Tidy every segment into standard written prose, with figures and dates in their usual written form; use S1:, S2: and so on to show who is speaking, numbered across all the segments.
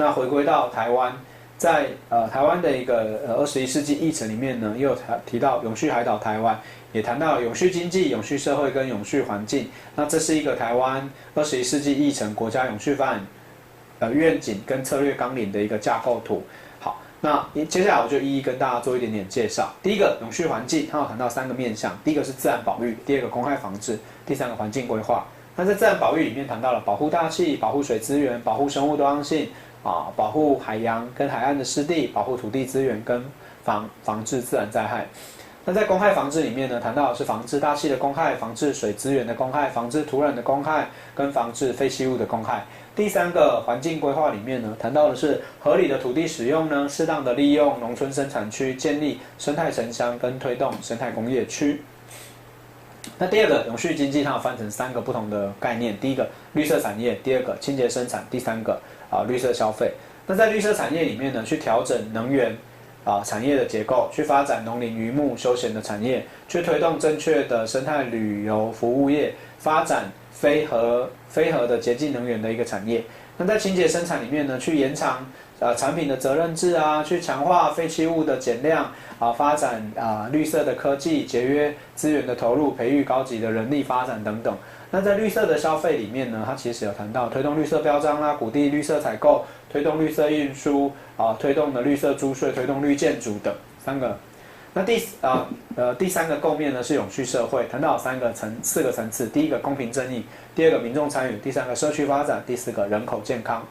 S1: 那回归到台湾，在台湾的一个21世纪议程里面呢，也有提到永续海岛台湾，也谈到了永续经济、永续社会跟永续环境。那这是一个台湾21世纪议程国家永续发展愿景跟策略纲领的一个架构图。好，那接下来我就一一跟大家做一点点介绍。第一个永续环境，它有谈到3个面向，第一个是自然保育，第2个公害防治，第3个环境规划。那在自然保育里面谈到了保护大气、保护水资源、保护生物多样性保护海洋跟海岸的湿地，保护土地资源跟防治自然灾害。那在公害防治里面呢，谈到的是防治大气的公害、防治水资源的公害、防治土壤的公害跟防治废弃物的公害。第3个环境规划里面呢，谈到的是合理的土地使用呢，适当的利用农村生产区，建立生态城乡跟推动生态工业区。那第2个永续经济，它有分成3个不同的概念，第1个绿色产业，第2个清洁生产，第3个绿色消费。那在绿色产业里面呢，去调整能源产业的结构，去发展农林渔牧休闲的产业，去推动正确的生态旅游服务业，发展非核的洁净能源的一个产业。那在清洁生产里面呢，去延长产品的责任制去强化废弃物的减量发展绿色的科技，节约资源的投入，培育高级的人力发展等等。那在绿色的消费里面呢，它其实有谈到推动绿色标章啦，鼓励绿色采购，推动绿色运输推动的绿色租税，推动绿建筑等3个。那第3个构面呢是永续社会，谈到4个层次，第1个公平正义，第2个民众参与，第3个社区发展，第4个人口健康。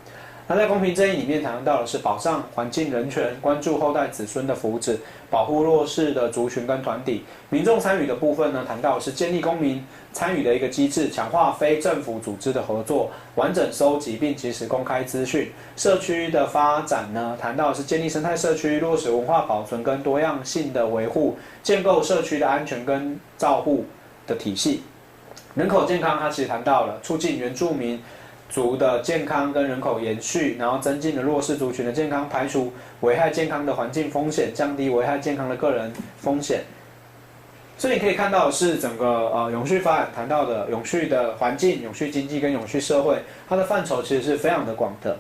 S1: 那在公平正义里面谈到的是保障环境人权，关注后代子孙的福祉，保护弱势的族群跟团体。民众参与的部分呢，谈到的是建立公民参与的一个机制，强化非政府组织的合作，完整收集并及时公开资讯。社区的发展呢，谈到的是建立生态社区，落实文化保存跟多样性的维护，建构社区的安全跟照护的体系。人口健康，它其实谈到了促进原住民族的健康跟人口延续，然后增进了弱势族群的健康，排除危害健康的环境风险，降低危害健康的个人风险。所以你可以看到的是整个永续发展谈到的永续的环境、永续经济跟永续社会，它的范畴其实是非常的广的。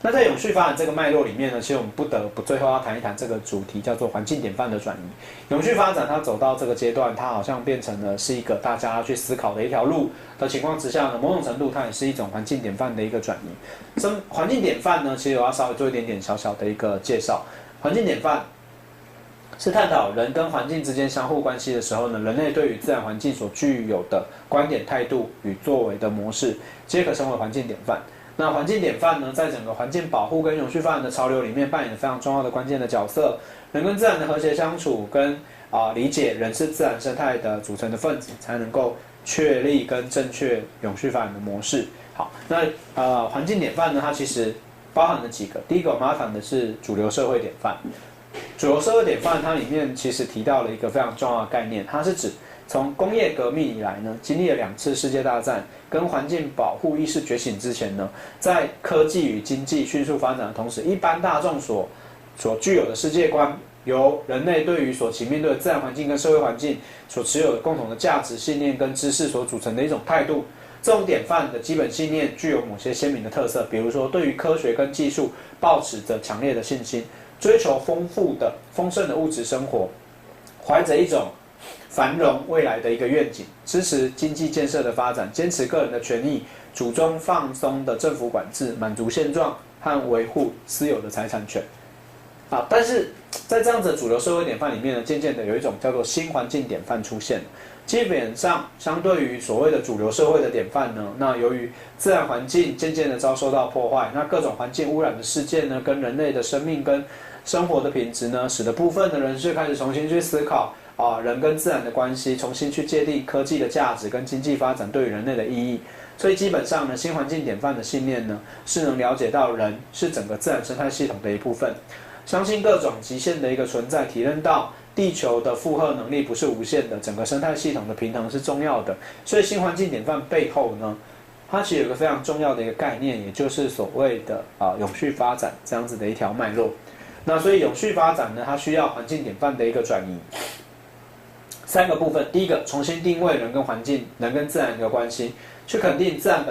S1: 那在永续发展这个脉络里面呢，其实我们不得不最后要谈一谈这个主题，叫做环境典范的转移。永续发展它走到这个阶段，它好像变成了是一个大家要去思考的一条路的情况之下呢，某种程度它也是一种环境典范的一个转移。环境典范呢，其实我要稍微做一点点小小的一个介绍。环境典范是探讨人跟环境之间相互关系的时候呢，人类对于自然环境所具有的观点、态度与作为的模式，皆可称为环境典范。那环境典范呢，在整个环境保护跟永续发展的潮流里面扮演了非常重要的关键的角色。人跟自然的和谐相处，跟理解人是自然生态的组成的分子，才能够确立跟正确永续发展的模式。好，那环境典范呢，它其实包含了几个。第一个我们要谈的是主流社会典范。主流社会典范它里面其实提到了一个非常重要的概念，它是指从工业革命以来呢，经历了2次世界大战，跟环境保护意识觉醒之前呢，在科技与经济迅速发展的同时，一般大众所具有的世界观，由人类对于所面对的自然环境跟社会环境所持有的共同的价值信念跟知识所组成的一种态度。这种典范的基本信念具有某些鲜明的特色，比如说对于科学跟技术抱持着强烈的信心，追求丰盛的物质生活，怀着一种繁荣未来的一个愿景，支持经济建设的发展，坚持个人的权益，主张放松的政府管制，满足现状和维护私有的财产权。但是在这样子的主流社会典范里面呢，渐渐的有一种叫做新环境典范出现。基本上，相对于所谓的主流社会的典范呢，那由于自然环境渐渐的遭受到破坏，那各种环境污染的事件呢，跟人类的生命跟生活的品质呢，使得部分的人是开始重新去思考人跟自然的关系，重新去界定科技的价值跟经济发展对于人类的意义。所以基本上呢，新环境典范的信念呢，是能了解到人是整个自然生态系统的一部分，相信各种极限的一个存在，体认到地球的负荷能力不是无限的，整个生态系统的平衡是重要的。所以新环境典范背后呢，它其实有一个非常重要的一个概念，也就是所谓的永续发展这样子的一条脉络。那所以永续发展呢，它需要环境典范的一个转移。3个部分。第一个，重新定位人跟环境、人跟自然的关系，去肯定自然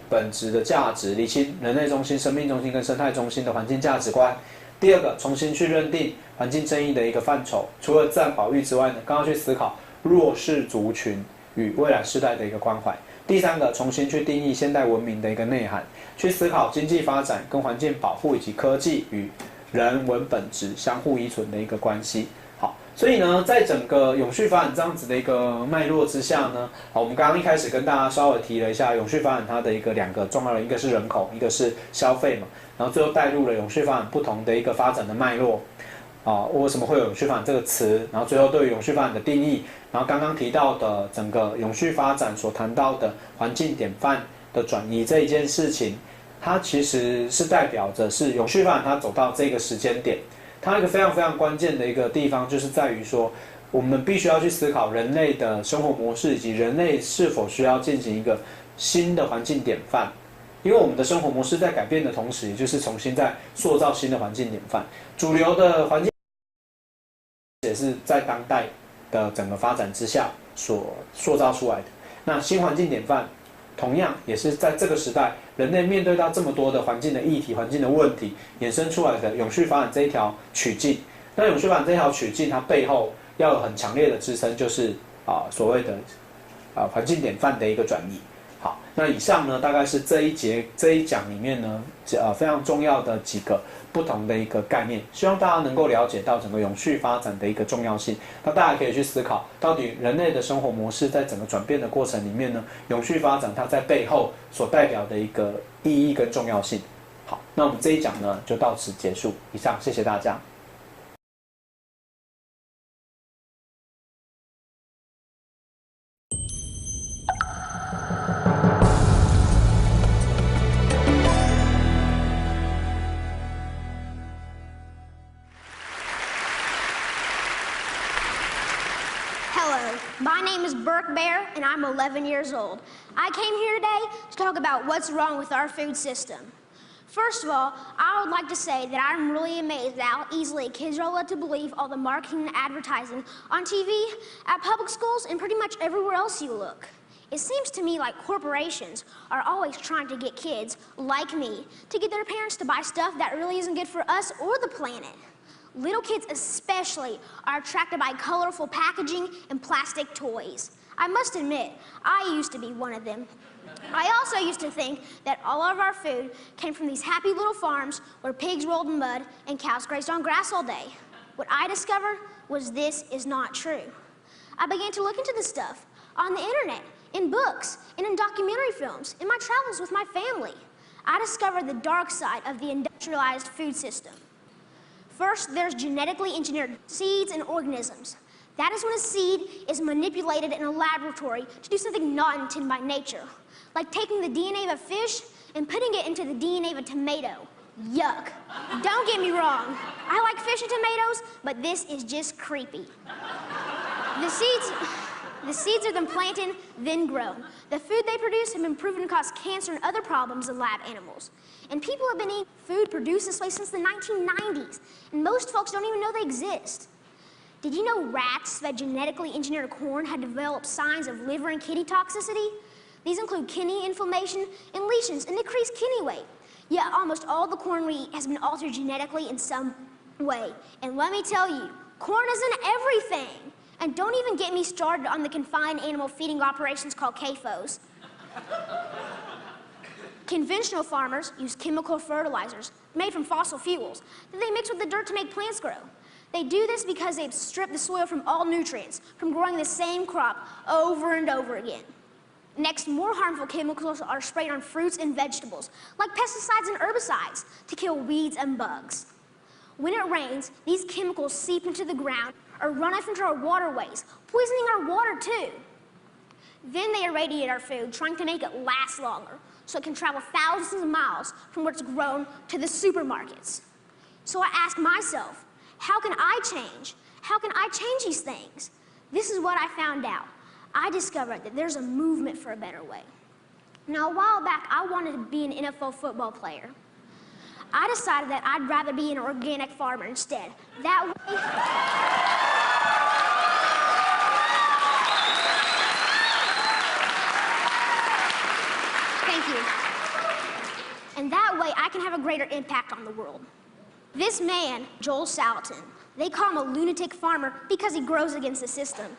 S1: 本质的价值，理清人类中心、生命中心跟生态中心的环境价值观。第二个，重新去认定环境正义的一个范畴，除了自然保育之外呢，更要去思考弱势族群与未来世代的一个关怀。第三个，重新去定义现代文明的一个内涵，去思考经济发展跟环境保护以及科技与人文本质相互依存的一个关系。好，所以呢，在整个永续发展这样子的一个脉络之下呢，我们刚刚一开始跟大家稍微提了一下永续发展它的2个重要的，一个是人口，一个是消费嘛，然后最后带入了永续发展不同的一个发展的脉络。为什么会有永续发展这个词？然后最后对于永续发展的定义，然后刚刚提到的整个永续发展所谈到的环境典范的转移这一件事情，它其实是代表着是永续发展它走到这个时间点，它一个非常非常关键的一个地方就是在于说，我们必须要去思考人类的生活模式以及人类是否需要进行一个新的环境典范。因为我们的生活模式在改变的同时，也就是重新在塑造新的环境典范。主流的环境也是在当代的整个发展之下所塑造出来的。那新环境典范，同样也是在这个时代，人类面对到这么多的环境的议题、环境的问题，衍生出来的永续发展这一条曲径。那永续发展这条曲径，它背后要有很强烈的支撑，就是所谓的环境典范的一个转移。好，那以上呢，大概是这一讲里面呢，非常重要的几个不同的一个概念，希望大家能够了解到整个永续发展的一个重要性。那大家可以去思考，到底人类的生活模式在整个转变的过程里面呢，永续发展它在背后所代表的一个意义跟重要性。好，那我们这一讲呢就到此结束。以上，谢谢大家。
S2: My name is Burke Bear, and I'm 11 years old. I came here today to talk about what's wrong with our food system. First of all, I would like to say that I'm really amazed at how easily kids are led to believe all the marketing and advertising on TV, at public schools, and pretty much everywhere else you look. It seems to me like corporations are always trying to get kids, like me, to get their parents to buy stuff that really isn't good for us or the planet. Little kids especially are attracted by colorful packaging and plastic toys. I must admit, I used to be one of them. I also used to think that all of our food came from these happy little farms where pigs rolled in mud and cows grazed on grass all day. What I discovered was this is not true. I began to look into this stuff on the internet, in books, and in documentary films, in my travels with my family. I discovered the dark side of the industrialized food system. First, there's genetically engineered seeds and organisms. That is when a seed is manipulated in a laboratory to do something not intended by nature, like taking the DNA of a fish and putting it into the DNA of a tomato. Yuck. Don't get me wrong. I like fish and tomatoes, but this is just creepy. The seeds are then planted, then grown. The food they produce have been proven to cause cancer and other problems in lab animals. And people have been eating food produced this way since the 1990s, and most folks don't even know they exist. Did you know rats that genetically engineered corn had developed signs of liver and kidney toxicity? These include kidney inflammation and lesions and decreased kidney weight. Yet almost all the corn we eat has been altered genetically in some way. And let me tell you, corn isn't everything. And don't even get me started on the confined animal feeding operations called CAFOs. Conventional farmers use chemical fertilizers made from fossil fuels that they mix with the dirt to make plants grow. They do this because they've stripped the soil from all nutrients from growing the same crop over and over again. Next, more harmful chemicals are sprayed on fruits and vegetables, like pesticides and herbicides, to kill weeds and bugs. When it rains, these chemicals seep into the ground or run off into our waterways, poisoning our water too. Then they irradiate our food, trying to make it last longer, so it can travel thousands of miles from where it's grown to the supermarkets. So I ask myself, how can I change? How can I change these things? This is what I found out. I discovered that there's a movement for a better way. Now, a while back, I wanted to be an NFL football player. I decided that I'd rather be an organic farmer instead. That way, and that way I can have a greater impact on the world. This man, Joel Salatin, they call him a lunatic farmer because he grows against the system.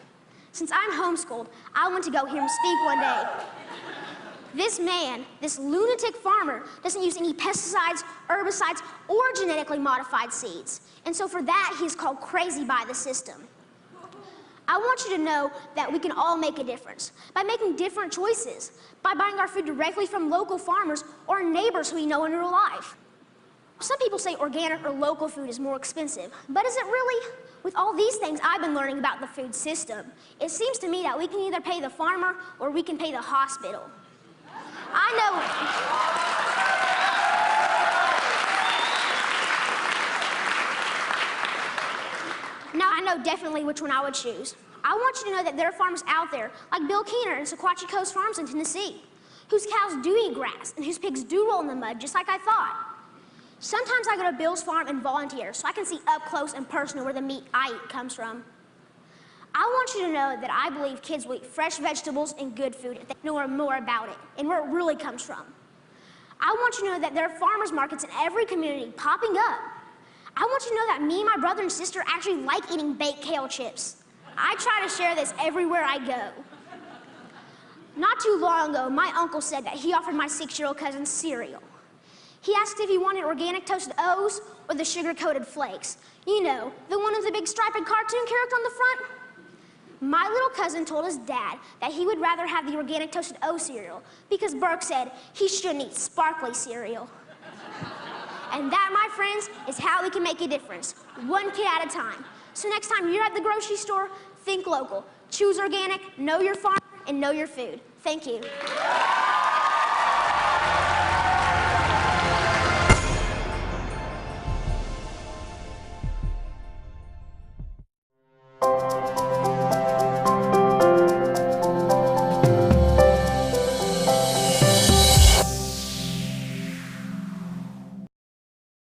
S2: Since I'm homeschooled, I went to go hear him speak one day. This man, this lunatic farmer, doesn't use any pesticides, herbicides, or genetically modified seeds. And so for that, he's called crazy by the system. I want you to know that we can all make a difference by making different choices, by buying our food directly from local farmers or neighbors who we know in real life. Some people say organic or local food is more expensive, but is it really? With all these things I've been learning about the food system, it seems to me that we can either pay the farmer or we can pay the hospital. I know definitely which one I would choose. I want you to know that there are farmers out there, like Bill Keener and Sequatchie Coast Farms in Tennessee, whose cows do eat grass and whose pigs do roll in the mud, just like I thought. Sometimes I go to Bill's farm and volunteer so I can see up close and personal where the meat I eat comes from. I want you to know that I believe kids will eat fresh vegetables and good food if they know more about it and where it really comes from. I want you to know that there are farmers markets in every community popping up. I want you to know that me and my brother and sister actually like eating baked kale chips. I try to share this everywhere I go. Not too long ago, my uncle said that he offered my 6-year-old cousin cereal. He asked if he wanted organic toasted O's or the sugar-coated flakes. You know, the one with the big striped cartoon character on the front. My little cousin told his dad that he would rather have the organic toasted O cereal because Burke said he shouldn't eat sparkly cereal. And that, my friends, is how we can make a difference, one kid at a time. So next time you're at the grocery store, think local. Choose organic, know your farm, and know your food. Thank you.